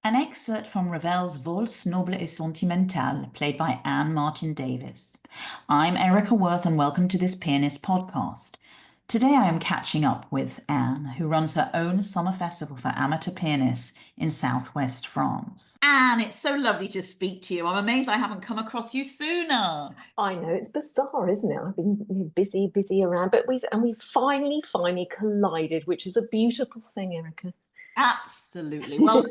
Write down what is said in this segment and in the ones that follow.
An excerpt from Ravel's Valse noble et sentimentale, played by Anne Martin Davis. I'm Erica Worth, and welcome to this Pianist podcast. Today I am catching up with Anne, who runs her own summer festival for amateur pianists in southwest France. Anne, it's so lovely to speak to you. I'm amazed I haven't come across you sooner. I know it's bizarre, isn't it? I've been busy around, but we've finally collided, which is a beautiful thing, Erica. Absolutely. Well,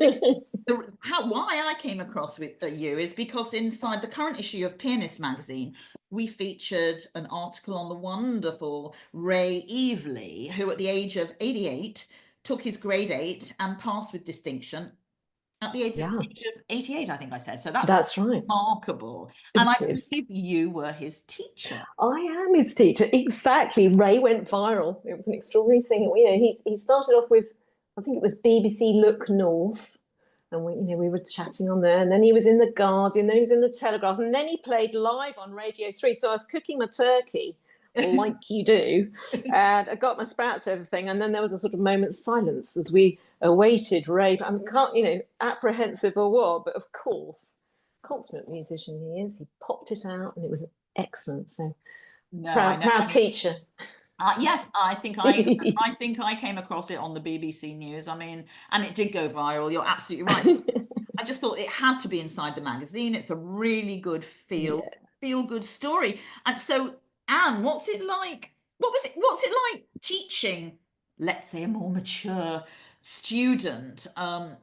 why I came across with you is because inside the current issue of Pianist magazine, we featured an article on the wonderful Ray Eveleigh, who at the age of 88 took his grade 8 and passed with distinction at the age of 88, I think I said. So That's right. Remarkable. And I believe you were his teacher. I am his teacher. Exactly. Ray went viral. It was an extraordinary thing. He started off with, I think it was BBC Look North, and we were chatting on there, and then he was in the Guardian, then he was in the Telegraph, and then he played live on Radio 3. So I was cooking my turkey, like you do, and I got my sprouts and everything, and then there was a sort of moment's silence as we awaited Ray. Apprehensive or what, but of course, consummate musician he is. He popped it out, and it was excellent. So proud teacher. Yes, I think I came across it on the BBC News. I mean, and it did go viral. You're absolutely right. I just thought it had to be inside the magazine. It's a really good feel good story. And so, Anne, what's it like? What's it like teaching, let's say, a more mature student?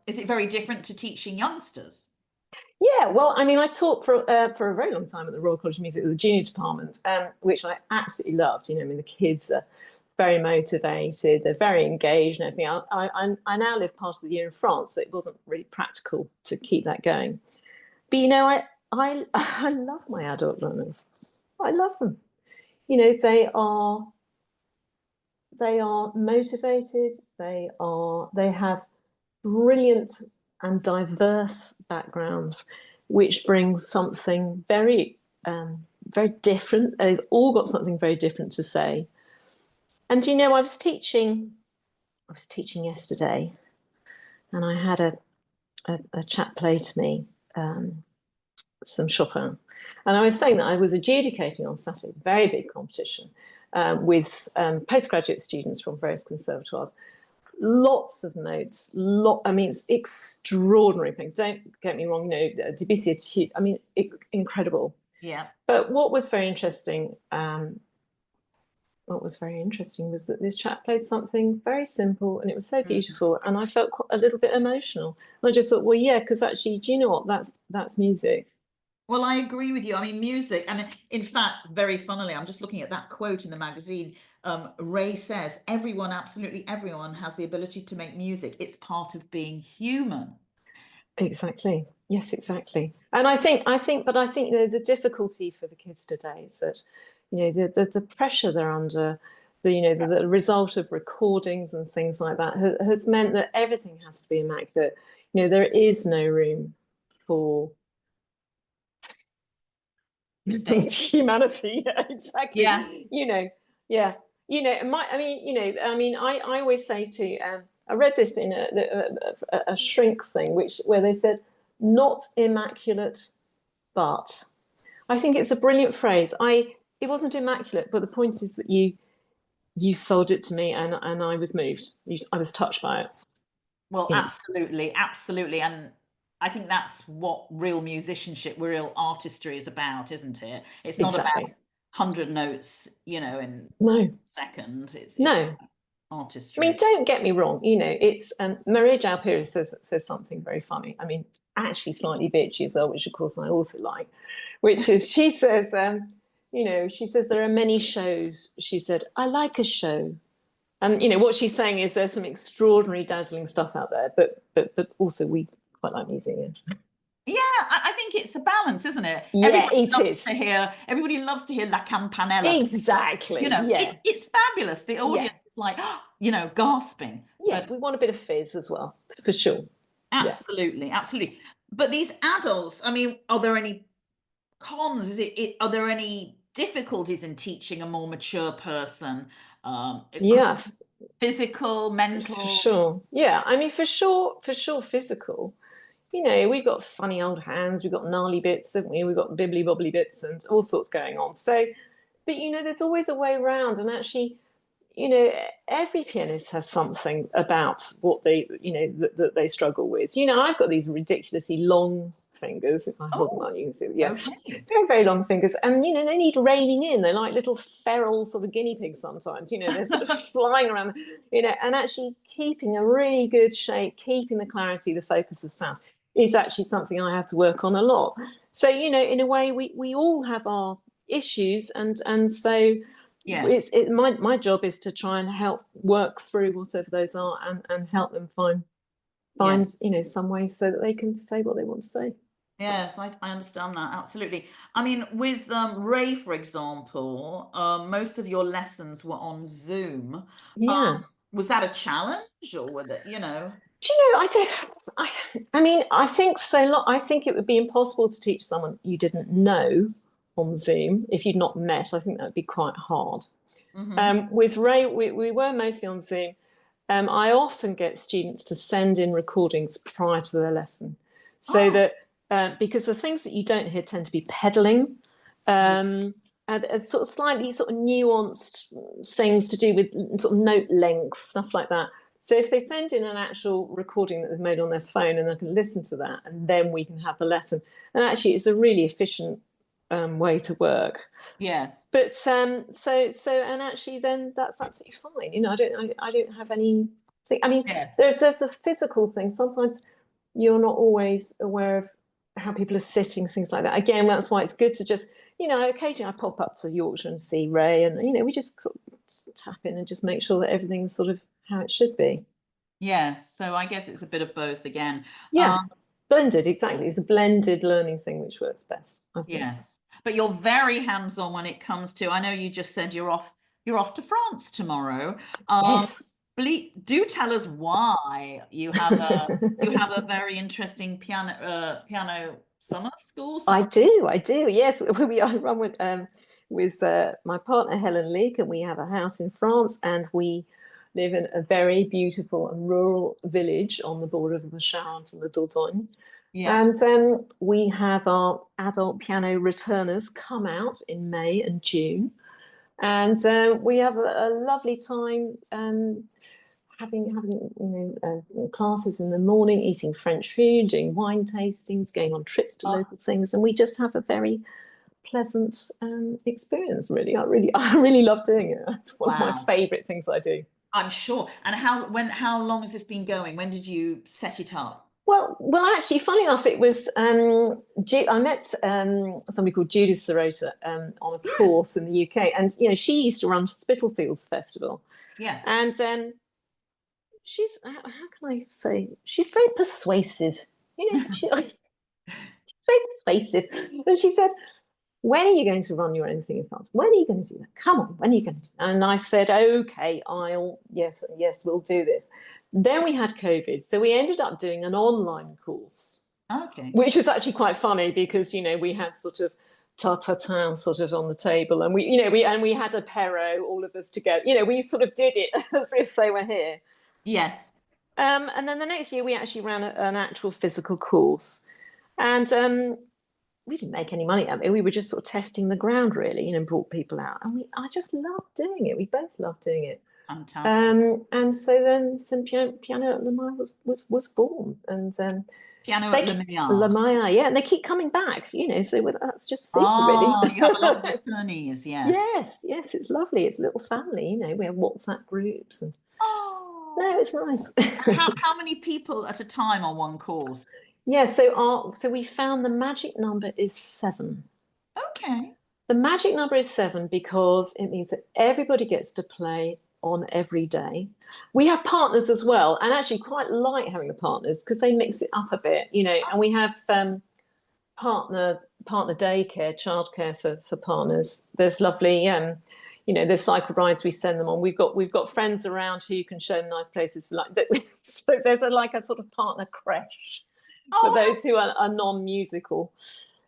Is it very different to teaching youngsters? Yeah, well, I mean, I taught for a very long time at the Royal College of Music, the junior department, which I absolutely loved. I mean, the kids are very motivated, they're very engaged and everything. I now live part of the year in France, so it wasn't really practical to keep that going. But I love my adult learners. I love them. They are motivated. They have brilliant and diverse backgrounds, which brings something very different. They've all got something very different to say. And I was teaching yesterday, and I had a chap play to me some Chopin, and I was saying that I was adjudicating on Saturday, very big competition, with postgraduate students from various conservatoires. Lots of notes. I mean, it's extraordinary thing. Don't get me wrong. Debussy, I mean, incredible. Yeah. But what was very interesting was that this chap played something very simple, and it was so beautiful, and I felt a little bit emotional. And I just thought, well, yeah, because actually, do you know what? That's music. Well, I agree with you. I mean, music, and in fact, very funnily, I'm just looking at that quote in the magazine. Ray says, absolutely everyone has the ability to make music. It's part of being human. Exactly. Yes, exactly. And I think the difficulty for the kids today is that, the pressure they're under, the result of recordings and things like that has meant that everything has to be immaculate. There is no room for mistakes. Humanity. Yeah, exactly. Yeah. Yeah. I always say to, I read this in a shrink thing, where they said, not immaculate, but. I think it's a brilliant phrase. It wasn't immaculate, but the point is that you sold it to me, and I was moved. I was touched by it. Well, absolutely, absolutely. And I think that's what real musicianship, real artistry is about, isn't it? It's not about 100 notes, in no second. It's no artistry. I mean, don't get me wrong. It's Maria Jalpiri says something very funny. I mean, actually slightly bitchy as well, which of course I also like. Which is, she says, there are many shows. She said, I like a show. And what she's saying is there's some extraordinary, dazzling stuff out there, but also we quite like music. Yeah, I think it's a balance, isn't it? Yeah, Everybody loves to hear La Campanella. Exactly. It's fabulous. The audience is like, gasping. Yeah, but we want a bit of fizz as well, for sure. Absolutely, absolutely. But these adults, I mean, are there any cons? Are there any difficulties in teaching a more mature person? Physical, mental? For sure. Yeah, I mean, for sure physical. you know, we've got funny old hands, we've got gnarly bits, haven't we? We've got bibbly bobbly bits and all sorts going on. So, but you know, there's always a way around. And actually, you know, every pianist has something about what they, you know, that they struggle with. You know, I've got these ridiculously long fingers. If I hold them Oh, out, you can see, yeah, okay. very, very long fingers. And, you know, they need reining in. They're like little feral sort of guinea pigs sometimes, you know, they're sort of flying around, you know, and actually keeping a really good shape, keeping the clarity, the focus of sound is actually something I have to work on a lot. So, you know, in a way, we all have our issues, and so Yes. my job is to try and help work through whatever those are, and help them find Yes. you know, some way so that they can say what they want to say. Yes, I understand that absolutely. I mean, with Ray, for example, most of your lessons were on Zoom. Yeah. Was that a challenge, or were that, you know? Do you know, I mean, I think so. I think it would be impossible to teach someone you didn't know on Zoom if you'd not met. I think that would be quite hard. Hmm. With Ray, we were mostly on Zoom. I often get students to send in recordings prior to their lesson, so Oh, that because the things that you don't hear tend to be pedaling, yeah. and sort of slightly sort of nuanced things to do with sort of note length, stuff like that. So if they send in an actual recording that they've made on their phone, and they can listen to that, and then we can have the lesson. And actually, it's a really efficient way to work. Yes. But and actually, then that's absolutely fine. You know, I don't have any thing. I mean, Yes. there's the physical thing. Sometimes you're not always aware of how people are sitting, things like that. Again, that's why it's good to just, you know, occasionally I pop up to Yorkshire and see Ray, and you know, we just sort of tap in and just make sure that everything's sort of how it should be. Yes. So I guess it's a bit of both again. Yeah, blended, exactly. It's a blended learning thing which works best, I think. Yes. But you're very hands-on when it comes to, I know you just said you're off to France tomorrow. Um, Yes. do tell us why you have a very interesting piano summer school, I summer. do, I do. Yes, I run with my partner Helen Leake, and we have a house in France, and we live in a very beautiful and rural village on the border of the Charente and the Dordogne. Yeah. And we have our adult piano returners come out in May and June, and we have a lovely time. Having classes in the morning, eating French food, doing wine tastings, going on trips to Oh, local things, and we just have a very pleasant experience. Really, I really love doing it. It's one of my wow. favourite things I do. I'm sure. And how long has this been going? When did you set it up? Actually, funny enough, it was I met somebody called Judith Sirota on a Yes. course in the UK, and you know, she used to run Spitalfields Festival, Yes. and she's how can I say, she's very persuasive. You know, she's very persuasive. And she said, when are you going to run your own thing in France? When are you going to do that? Come on, when are you going to do that? And I said, okay, yes, we'll do this. Then we had COVID. So we ended up doing an online course, Okay. which was actually quite funny because, you know, we had sort of ta-ta-ta sort of on the table, and we had a Perro, all of us together. You know, we sort of did it as if they were here. Yes. And then the next year we actually ran an actual physical course. And we didn't make any money out of it. We were just sort of testing the ground, really, you know, brought people out. And I just loved doing it. We both loved doing it. Fantastic. And so then some piano at Lamaya was born. And Piano at they Le Milliard. Lamaya, yeah, and they keep coming back, you know, so that's just super, really. Oh, you have a lot of returnees, yes. Yes, it's lovely. It's a little family, you know, we have WhatsApp groups, and Oh, no, it's nice. and how many people at a time on one course? Yeah, so we found the magic number is 7. Okay. The magic number is 7 because it means that everybody gets to play on every day. We have partners as well, and actually quite like having the partners because they mix it up a bit, you know. And we have partner daycare, childcare for partners. There's lovely, you know, there's cycle rides we send them on. We've got friends around who you can show them nice places for, like that. So there's like a sort of partner creche for Oh, those who are non-musical.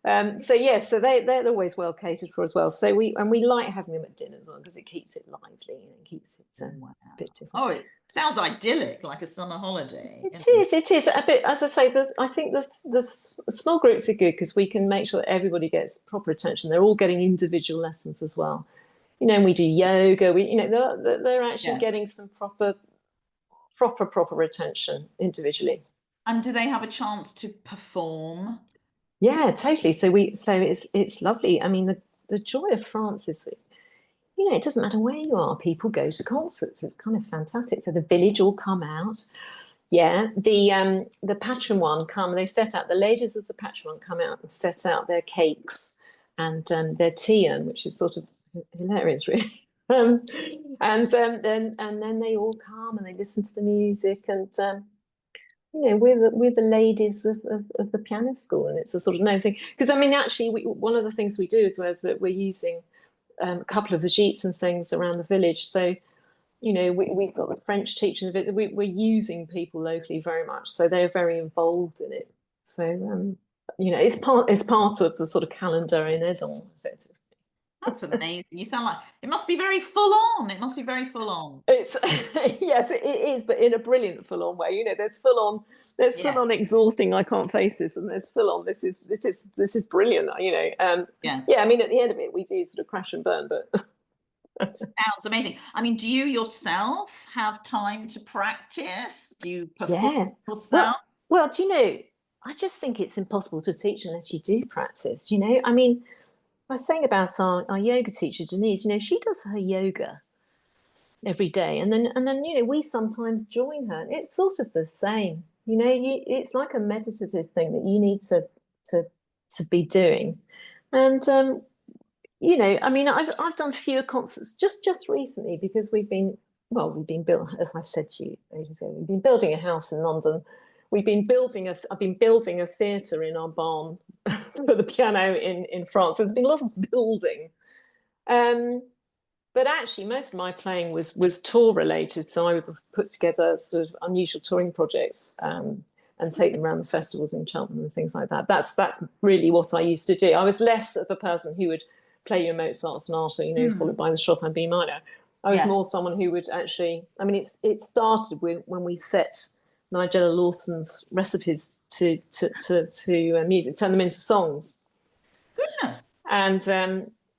So yes, so they're always well catered for as well. So we like having them at dinner as well because it keeps it lively and it keeps it Wow. a bit different. Oh, it sounds idyllic, like a summer holiday. It is a bit, as I say. I think the small groups are good because we can make sure that everybody gets proper attention. They're all getting individual lessons as well. You know, and we do yoga. They're actually getting some proper attention individually. And do they have a chance to perform? Yeah, totally. So it's lovely. I mean, the joy of France is that, you know, it doesn't matter where you are, people go to concerts. It's kind of fantastic. So the village all come out. Yeah, the patron one come. They set out, the ladies of the patron one come out and set out their cakes and their tea, which is sort of hilarious, really. Then they all come and they listen to the music, and you know, we're the ladies of the pianist school, and it's a sort of known thing. Because I mean, actually, one of the things we do as well is that we're using a couple of the gîtes and things around the village. So, you know, we've got the French teachers. We're using people locally very much, so they're very involved in it. So, you know, it's part of the sort of calendar in Edon, effectively. That's amazing. You sound like it must be very full on. It must be very full on. It's yes, it is, but in a brilliant full on way. You know, there's full on exhausting. I can't face this, and there's full on. This is brilliant. You know, yeah. I mean, at the end of it, we do sort of crash and burn, but sounds amazing. I mean, do you yourself have time to practice? Do you perform yourself? Well, do you know? I just think it's impossible to teach unless you do practice. You know, I mean, I was saying about our yoga teacher Denise. You know, she does her yoga every day, and then you know, we sometimes join her. It's sort of the same. You know, it's like a meditative thing that you need to be doing, and you know, I mean, I've done fewer concerts just recently because we've been built, as I said to you ages ago, we've been building a house in London. I've been building a theatre in our barn for the piano in France. There's been a lot of building. But actually, most of my playing was tour related. So I would put together sort of unusual touring projects and take them around the festivals in Cheltenham and things like that. That's really what I used to do. I was less of a person who would play your Mozart sonata, you know, followed by the Chopin B minor. I was more someone who would actually. I mean, it started when we set Nigella Lawson's recipes to music, turn them into songs. Goodness.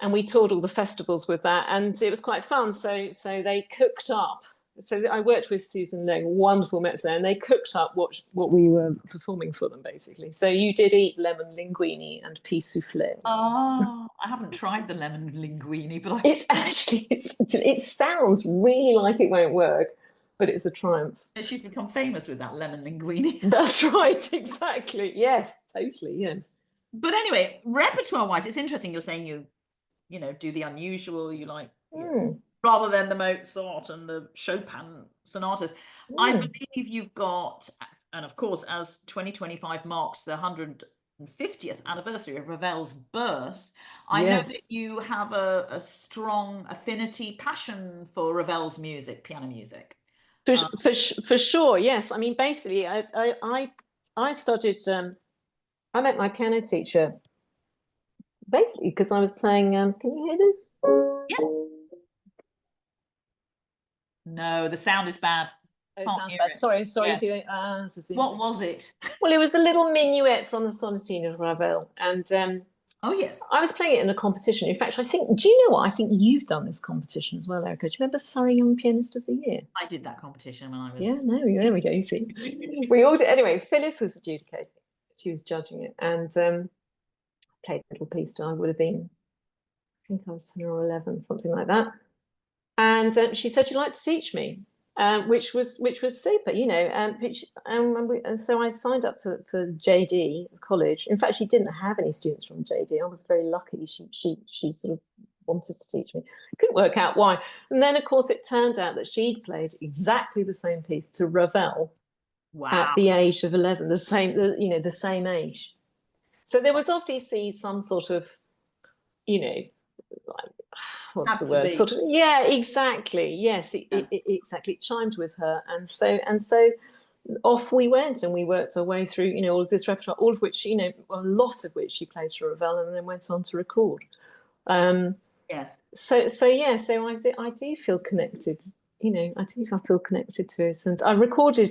And we toured all the festivals with that, and it was quite fun. So they cooked up. So I worked with Susan Lang, wonderful mezzo, and they cooked up what we were performing for them, basically. So you did eat lemon linguine and pea soufflé. Oh, I haven't tried the lemon linguine, but it's actually it sounds really like it won't work, but it's a triumph. And she's become famous with that lemon linguine. That's right, exactly. Yes, totally, yes. But anyway, repertoire-wise, it's interesting. You're saying you know, do the unusual. You like rather than the Mozart and the Chopin sonatas. I believe you've got, and of course, as 2025 marks the 150th anniversary of Ravel's birth, I know that you have a strong affinity, passion for Ravel's music, piano music. For sure, yes. I mean, basically, I studied. I met my piano teacher basically because I was playing. Can you hear this? Yeah. No, the sound is bad. Oh, it sounds bad. Sorry. Yeah. What was it? Well, it was the little minuet from the Sonatine of Ravel, and oh yes, I was playing it in a competition. In fact, I think. Do you know what? I think you've done this competition as well, Erica. Do you remember Surrey Young Pianist of the Year? I did that competition when I was. Yeah, no, there we go. You see, we all did. Anyway, Phyllis was adjudicating. She was judging it, and played a little piece. I would have been, I think I was 10 or 11, something like that. And she said, "You'd like to teach me," which was super, you know. And so I signed up for JD college. In fact, she didn't have any students from JD. I was very lucky. She sort of wanted to teach me. Couldn't work out why. And then, of course, it turned out that she'd played exactly the same piece to Ravel. Wow. At the age of 11, the same age. So there was obviously some sort of, you know, like, what's the word? Sort of, yeah, exactly. Yes, exactly. It chimed with her, and so off we went, and we worked our way through, all of this repertoire, all of which, a lot of which she played for Ravel and then went on to record. Yes. So yeah, so I do feel connected. I feel connected to it, and I recorded.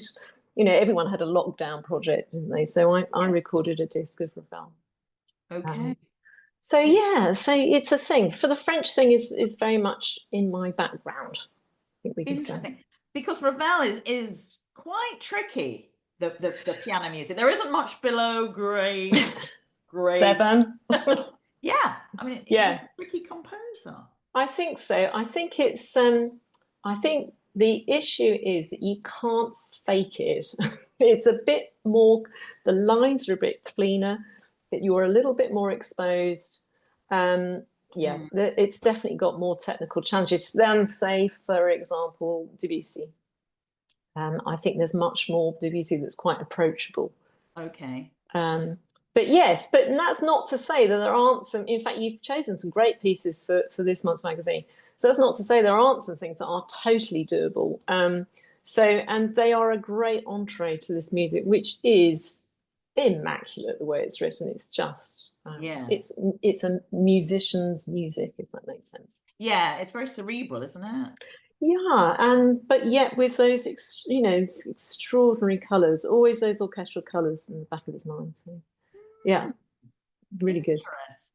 Everyone had a lockdown project, didn't they? So I recorded a disc of Ravel. Okay. So yeah, so it's a thing. For the French thing is very much in my background, I think we can Interesting. say. Because Ravel is quite tricky, the piano music. There isn't much below grade. 7. Yeah. I mean, he's Yeah, a tricky composer. I think so. I think it's I think the issue is that you can't fake it. It's a bit more, the lines are a bit cleaner, that you're a little bit more exposed. Yeah, it's definitely got more technical challenges than, say, for example, Debussy. I think there's much more Debussy that's quite approachable. Okay. But yes, but that's not to say that there aren't some. In fact, you've chosen some great pieces for this month's magazine. So that's not to say there aren't some things that are totally doable. And they are a great entree to this music, which is immaculate the way it's written. It's just, it's a musician's music, if that makes sense. Yeah, it's very cerebral, isn't it? Yeah, but yet with those, extraordinary colours, always those orchestral colours in the back of his mind. So, yeah, really good.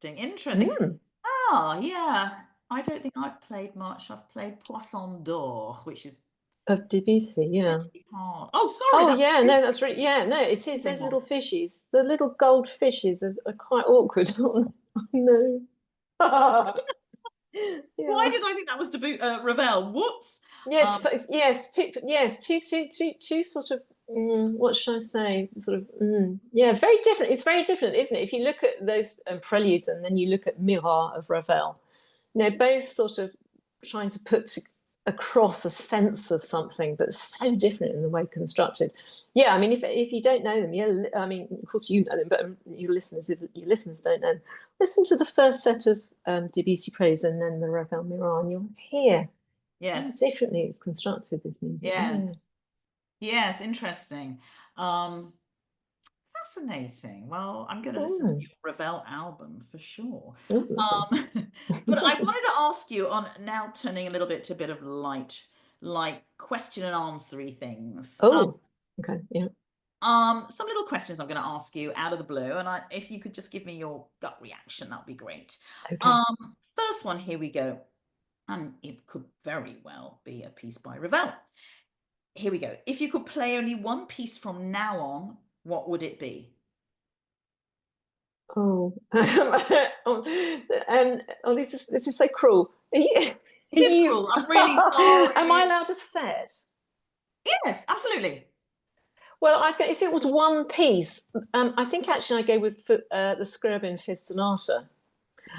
Interesting. Oh, yeah. I don't think I've played much. I've played Poisson d'Or, which is Of Debussy, yeah. pretty hard. Oh, sorry. Oh, yeah, no, that's right. Yeah, no, it is. Those little fishies, the little gold fishes are quite awkward. No. Yeah. Why did I think that was Ravel? Whoops. Yeah, two sort of, what should I say? Sort of, yeah, very different. It's very different, isn't it? If you look at those preludes and then you look at Miroir of Ravel, both sort of trying to put across a sense of something, but so different in the way constructed. Yeah, I mean, if you don't know them, I mean, of course you know them, but your listeners, if your listeners don't know them, listen to the first set of Debussy Praise and then the Ravel Miroir, and you'll hear how differently it's constructed, this music. Yes, interesting. Fascinating. Well, I'm going to listen to your Ravel album for sure. But I wanted to ask you, on now turning a little bit to a bit of light question and answery things. Okay, yeah. Some little questions I'm going to ask you out of the blue, and if you could just give me your gut reaction, that would be great. Okay. First one, here we go. And it could very well be a piece by Ravel. Here we go. If you could play only one piece from now on, what would it be? This is so cruel. It is cruel. I'm really sorry. Am I allowed to say it? Yes, absolutely. Well, if it was one piece, I think actually I'd go with the Scriabin Fifth Sonata.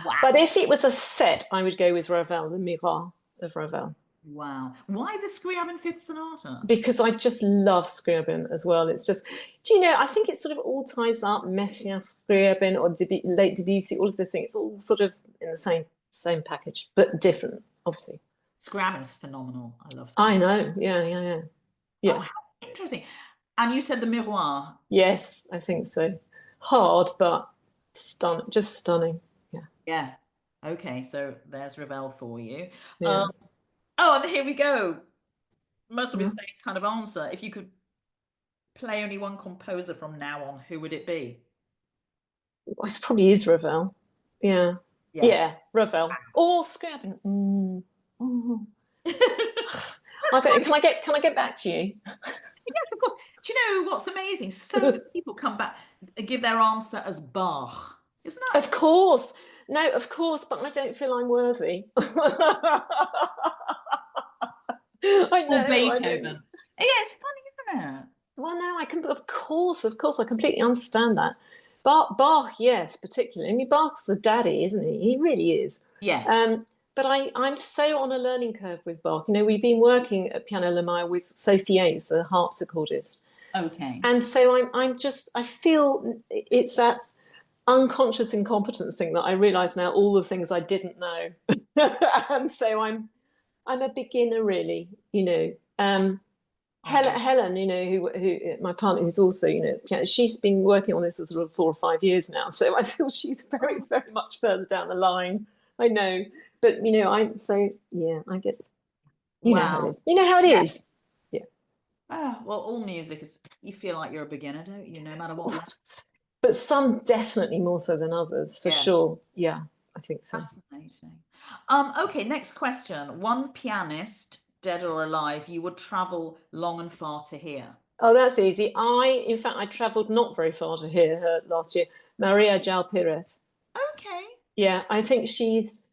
Wow. But if it was a set, I would go with Ravel, the Miroir of Ravel. Wow. Why the Scriabin Fifth Sonata? Because I just love Scriabin as well. It's just, I think it sort of all ties up Messiaen, Scriabin, or late Debussy, all of this thing. It's all sort of in the same package, but different, obviously. Scriabin is phenomenal. I love Scriabin. I know. Yeah. Oh, how interesting. And you said the Miroir. Yes, I think so. Hard, but just stunning. Yeah. Okay, so there's Ravel for you. Yeah. And here we go. Most of the same kind of answer. If you could play only one composer from now on, who would it be? Well, it probably is Ravel. Yeah, Ravel or Scriabin. Can I get back to you? Yes, of course. Do you know what's amazing? So many people come back and give their answer as Bach. Isn't that? Of course. No, of course, but I don't feel I'm worthy. I know. Or Beethoven. Yeah, it's funny, isn't it? Well, no, of course, I completely understand that. Bach, yes, particularly. I mean, Bach's the daddy, isn't he? He really is. Yes. But I'm so on a learning curve with Bach. We've been working at Piano La Maya with Sophie Yates, the harpsichordist. Okay. And so I feel it's that unconscious incompetence thing that I realise now, all the things I didn't know. And so I'm a beginner, really, Helen, you know, who my partner, who's also, you know, she's been working on this for sort of 4 or 5 years now. So I feel she's very, very much further down the line. I know, but you know, I get, you know how it Wow. is. You know how it Yeah. is. Yeah. Well, all music is, you feel like you're a beginner, don't you? No matter what level. But some definitely more so than others, for Yeah. sure. Yeah, I think so. Fascinating. Okay, next question. One pianist, dead or alive, you would travel long and far to hear. Oh, that's easy. In fact, I travelled not very far to hear her last year. Maria Jalpérez. Okay. Yeah, I think she's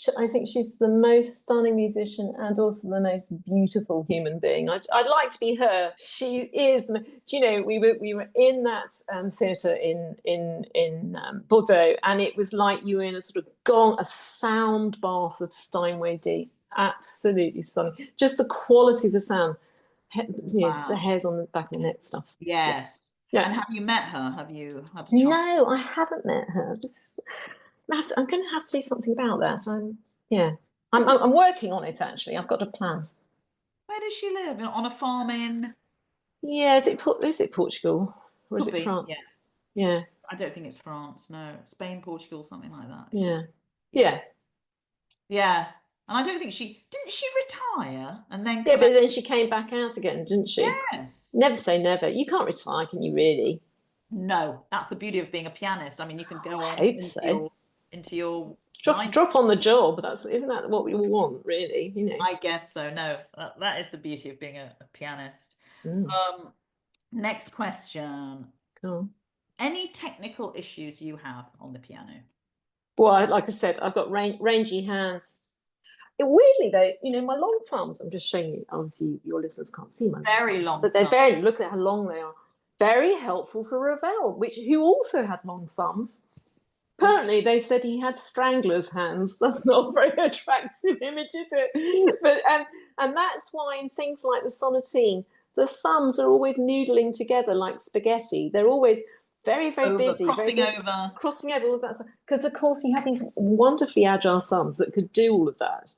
the most stunning musician and also the most beautiful human being. I'd like to be her. She is. You know, we were in that theatre in Bordeaux, and it was like you were in a sort of a sound bath of Steinway D. Absolutely stunning. Just the quality of the sound. Yes, the Wow. hairs on the back of the neck stuff. Yes. Yeah. And have you met her? Have you had a chance? No, I haven't met her. I'm going to have to do something about that. Yeah, I'm working on it actually. I've got a plan. Where does she live? On a farm in? Yeah, is it Portugal or is Could it be. France? Yeah. Yeah, I don't think it's France. No, Spain, Portugal, something like that. yeah, Yeah. yeah, Yeah. And I don't think didn't she retire and then yeah. come But out? then she came back out again, didn't she? Yes. Never say never. You can't retire, can you? Really? No, that's the beauty of being a pianist. I mean, you can I go on hope so. into your Drop 90s. drop on the job. Isn't that what we all want, really? You know. I guess so. No, that is the beauty of being a pianist. Mm, Um, Next question. cool. Any technical issues you have on the piano? Well, like I said, I've got rangy hands. Weirdly, though, you know, my long thumbs, I'm just showing you, obviously, your listeners can't see my long Very thumbs, long but they're thumb. look at how long they are. Very helpful for Ravel, who also had long thumbs. Apparently, they said he had strangler's hands. That's not a very attractive image, is it? But and that's why in things like the sonatine, the thumbs are always noodling together like spaghetti. They're always very, very busy, very Crossing busy, over. crossing over all of that stuff. Because of course you have these wonderfully agile thumbs that could do all of that.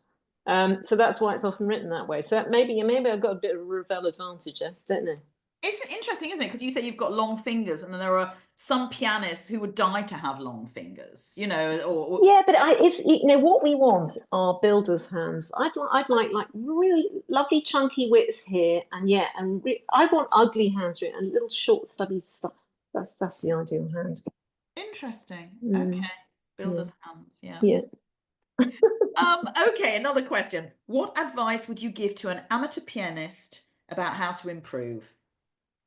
So that's why it's often written that way. So maybe I've got a bit of a Ravel advantage there, don't know. It's interesting, isn't it? Because you say you've got long fingers, and then there are some pianists who would die to have long fingers, you know, Yeah, but it's you know what we want are builders' hands. I'd like really lovely chunky width here, and yeah, I want ugly hands and little short stubby stuff. That's the ideal hand. interesting. Mm, Okay, yeah, builder's hands. Yeah. yeah. Okay, another question. What advice would you give to an amateur pianist about how to improve?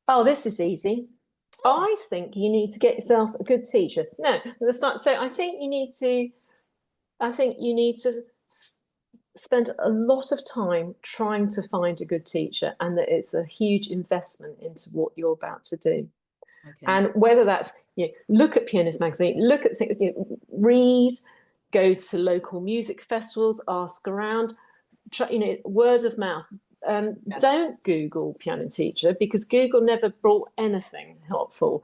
Oh, this is easy. I think you need to get yourself a good teacher. No, let's not. So I think you need to. I think you need to spend a lot of time trying to find a good teacher, and that it's a huge investment into what you're about to do. Okay. And whether that's, you know, look at Pianist magazine, look at things, you know, read, go to local music festivals, ask around, try, you know, word of mouth. Yeah. Don't Google piano teacher because Google never brought anything helpful.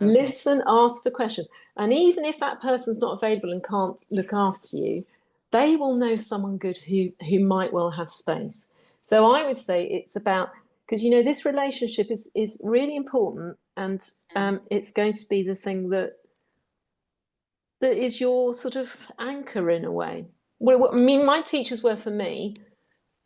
Okay. Listen, ask for questions. And even if that person's not available and can't look after you, they will know someone good who might well have space. So I would say it's about, because you know this relationship is really important, and it's going to be the thing that is your sort of anchor in a way. Well, I mean, my teachers were for me,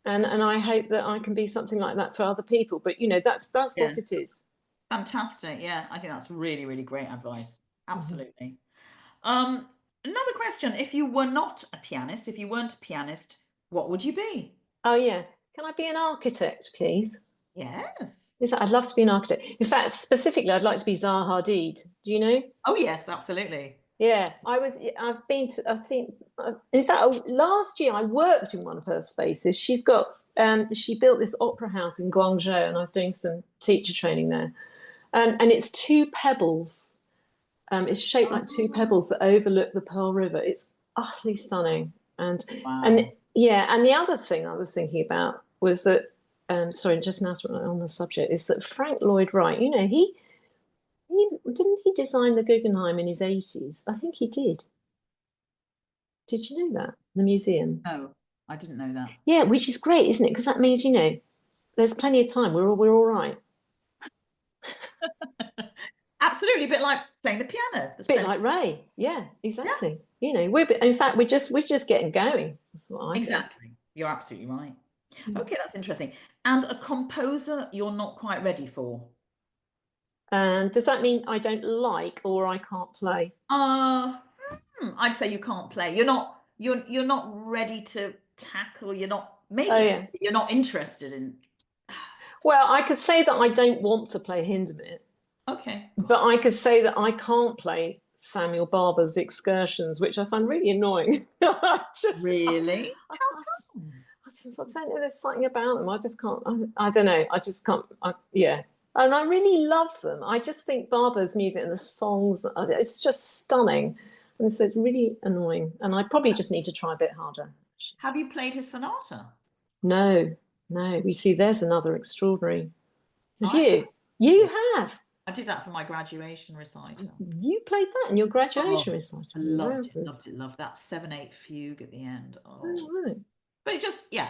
and I hope that I can be something like that for other people. But you know, that's Yeah. what it is. Fantastic. Yeah, I think that's really, really great advice. Mm-hmm. Absolutely. Another question. If you were not a pianist, if you weren't a pianist, what would you be? Oh yeah, can I be an architect, please? Yes. Yes, I'd love to be an architect. In fact, specifically, I'd like to be Zaha Hadid. Do you know? Oh, yes, absolutely. Yeah, I've seen. In fact, last year I worked in one of her spaces. She built this opera house in Guangzhou, and I was doing some teacher training there. And it's two pebbles. It's shaped like two pebbles that overlook the Pearl River. It's utterly stunning. And Wow. yeah, and the other thing I was thinking about was that, sorry, just now on the subject, is that Frank Lloyd Wright, you know, he didn't he design the Guggenheim in his 80s? I think he did. Did you know that? The museum. No, I didn't know that. Yeah, which is great, isn't it? Because that means, you know, there's plenty of time. We're all right. Absolutely, a bit like playing the piano. A bit like Ray. Yeah, exactly. Yeah. You know, in fact, we're just getting going. That's what I think. Exactly. You're absolutely right. Okay, that's interesting. And a composer you're not quite ready for? And does that mean I don't like or I can't play? I'd say you can't play. You're not ready to tackle. You're not Oh maybe yeah. you're not interested in. Well, I could say that I don't want to play Hindemith, Okay. but I could say that I can't play Samuel Barber's excursions, which I find really annoying. Really? I, don't know. There's something about them. I just can't. I don't know. I just can't. Yeah. And I really love them. I just think Barber's music and the songs, it's just stunning. And so it's really annoying. And I probably just need to try a bit harder. Have you played his sonata? No, no. You see, there's another extraordinary. Have I you? You have. I did that for my graduation recital. You played that in your graduation Oh, recital. I loved it, loved it, loved that 7/8 fugue at the end. Oh, right. but it just, yeah,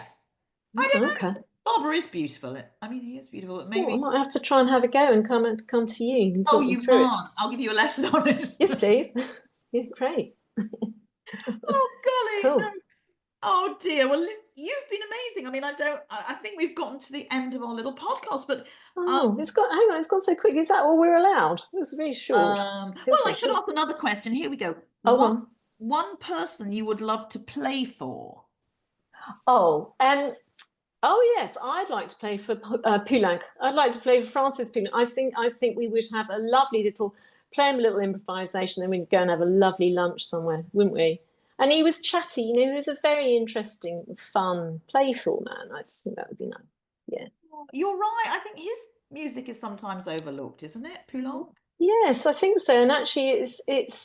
I don't know. Okay. Barber is beautiful. I mean, he is beautiful. But maybe I might have to try and have a go and come to you and talk me you through must. I'll give you a lesson on it. Yes, please. Yes, great. Oh golly, Cool. no. Oh dear. Well, you've been amazing. I mean, I think we've gotten to the end of our little podcast, but hang on, it's gone so quick. Is that all we're allowed? It was very short. well, So I could short. ask another question. Here we go. Oh, One person you would love to play for. Oh, oh yes, I'd like to play for Poulenc. I'd like to play for Francis Poulenc. I think we would have a lovely little play him a little improvisation, then we'd go and have a lovely lunch somewhere, wouldn't we? And he was chatty, you know, he was a very interesting, fun, playful man. I think that would be nice. Yeah. You're right. I think his music is sometimes overlooked, isn't it, Poulenc? Yes, I think so. And actually, it's.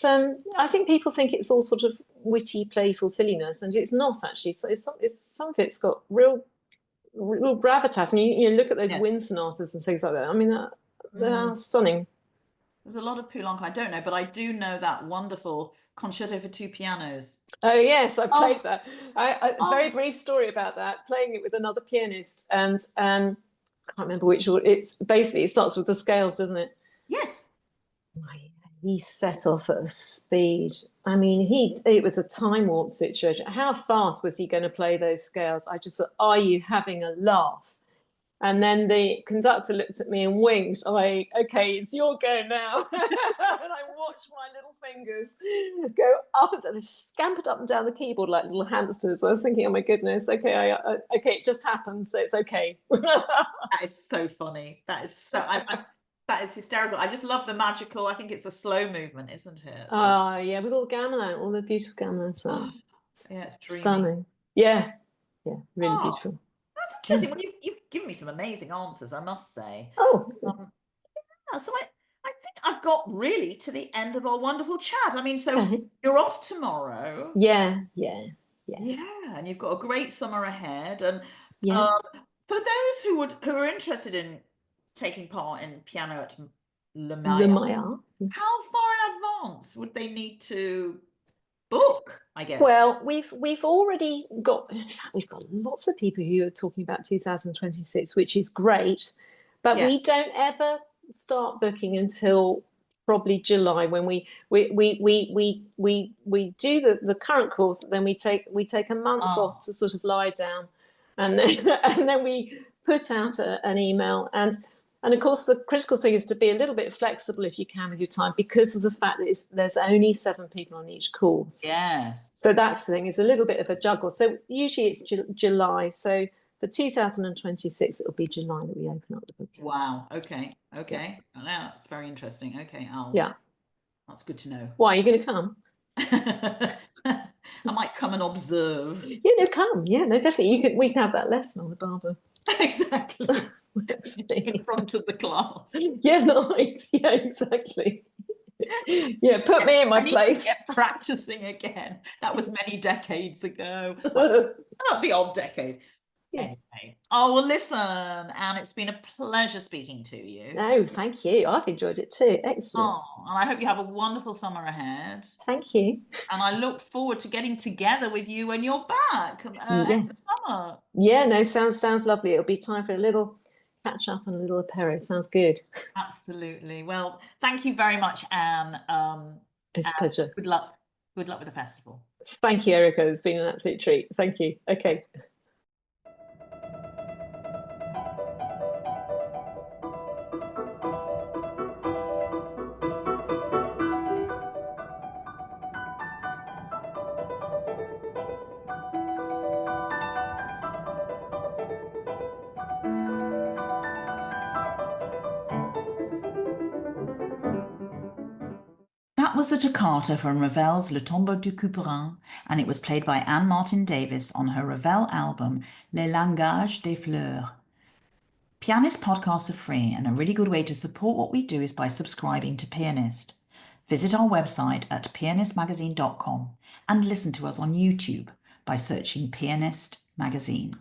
I think people think it's all sort of witty, playful silliness, and it's not actually. So some of it's got real gravitas. And you look at those wind sonatas and things like that. I mean, they're stunning. There's a lot of Poulenc I don't know, but I do know that wonderful Concerto for Two Pianos. Oh yes, I played that. A very brief story about that. Playing it with another pianist, and I can't remember which one. It's basically it starts with the scales, doesn't it? Yes. He set off at a speed. I mean, it was a time warp situation. How fast was he going to play those scales? I just thought, are you having a laugh? And then the conductor looked at me and winked. Okay, it's your go now. And I watched my little fingers go up and down, they scampered up and down the keyboard like little hamsters. I was thinking, oh my goodness, okay, okay, it just happened, so it's okay. That is so funny. That is so. That is hysterical. I just love the magical. I think it's a slow movement, isn't it? Yeah, with all the gamelan, all the beautiful gamelan. So yeah, it's dreamy. Stunning. Yeah, really beautiful. That's interesting. Well, you've given me some amazing answers, I must say. Oh, so I think I've got really to the end of our wonderful chat. I mean, so you're off tomorrow. Yeah, and you've got a great summer ahead. And yeah. For those who are interested in taking part in piano at Le Maya, how far in advance would they need to book, I guess? Well, we've already got, in fact, we've got lots of people who are talking about 2026, which is great, but we don't ever start booking until probably July, when we do the current course, then we take a month off to sort of lie down, and then we put out an email. And of course, the critical thing is to be a little bit flexible if you can with your time, because of the fact that there's only 7 people on each course. Yes. So that's the thing, it's a little bit of a juggle. So usually it's July. So for 2026, it'll be July that we open up the book. Wow. Okay. Yeah. Now that's very interesting. Okay, that's good to know. Why, are you going to come? I might come and observe. Yeah, no, come. Yeah, no, definitely. We can have that lesson on the Barber. Exactly. In front of the class. Yeah, nice. Yeah, exactly. Yeah, put me in my place. Get practicing again. That was many decades ago. The odd decade. Yeah. Anyway. Oh, well, listen, Anne, it's been a pleasure speaking to you. No, thank you. I've enjoyed it too. Excellent. Oh, and I hope you have a wonderful summer ahead. Thank you. And I look forward to getting together with you when you're back Yeah. end of summer. Yeah, no, sounds lovely. It'll be time for a little catch up and a little apero. Sounds good. Absolutely. Well, thank you very much, Anne. It's a And pleasure. good luck. Good luck with the festival. Thank you, Erica. It's been an absolute treat. Thank you. Okay. That was a toccata from Ravel's Le Tombeau du Couperin, and it was played by Anne Martin Davis on her Ravel album Les Langages des Fleurs. Pianist podcasts are free, and a really good way to support what we do is by subscribing to Pianist. Visit our website at pianistmagazine.com and listen to us on YouTube by searching Pianist Magazine.